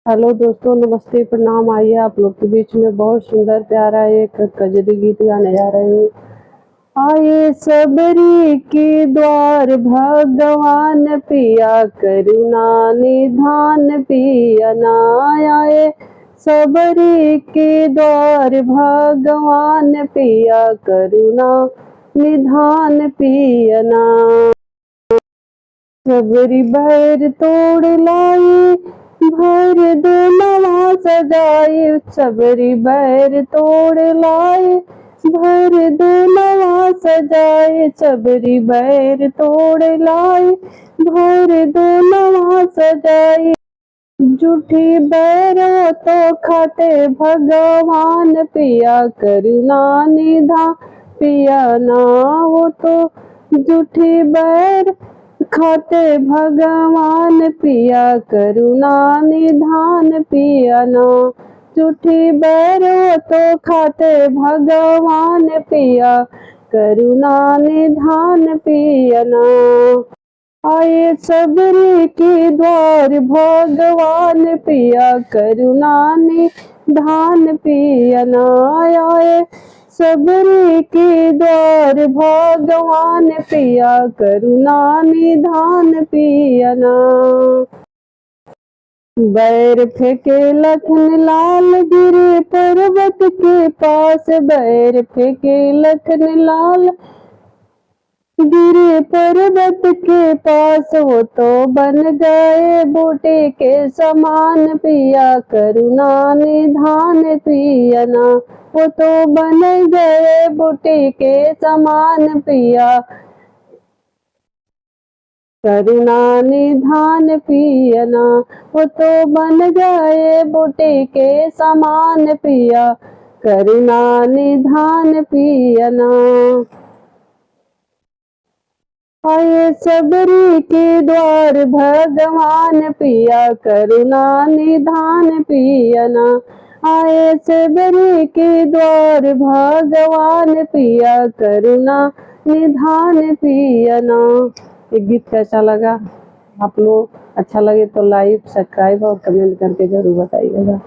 Hello दोस्तों, नमस्ते, प्रणाम। आइए आप लोग के बीच में बहुत सुंदर प्यारा एक कजरी गीत गाने जा रहे हैं। आए सबरी के द्वार भगवान पिया करुणा निधान पिया ना। आए सबरी के द्वार भगवान पिया करुणा निधान पिया ना। सबरी बैर तोड़ लाई भर दो नवा सजाए। सबरी बैर तोड़ लाए भर दो नवा सजाए। सबरी बैर तोड़ लाए भर दो नवा सजाए। झूठी बैरों तो खाते भगवान पिया करुणा निधान पिया ना। वो तो झूठी बैर खाते भगवान पिया करुणा निधान पिया ना। झूठी बैरों तो खाते भगवान पिया करुणा निधान पिया ना। आए सबरी के द्वार भगवान पिया करुणा निधान पिया ना। आए सबरी के द्वार भगवान पिया करुणा निधान पिया ना। बैर फेंके लखन लाल गिरे पर्वत के पास। बैर फेंके लखन लाल गिरे पर्वत के पास। वो तो बन गए बूटे के समान पिया करुणा निधान पिया ना। वो तो बन गए बूटे के समान पिया करुणा निधान पिया ना। वो तो बन गए बूटे के समान पिया करुणा निधान पिया ना। आए सबरी के द्वार भगवान पिया करुणा निधान पिया ना। आए सबरी के द्वार भगवान पिया करुणा निधान पिया ना। ये गीत कैसा लगा? आप लोग अच्छा लगे तो लाइक, सब्सक्राइब और कमेंट करके जरूर बताइएगा।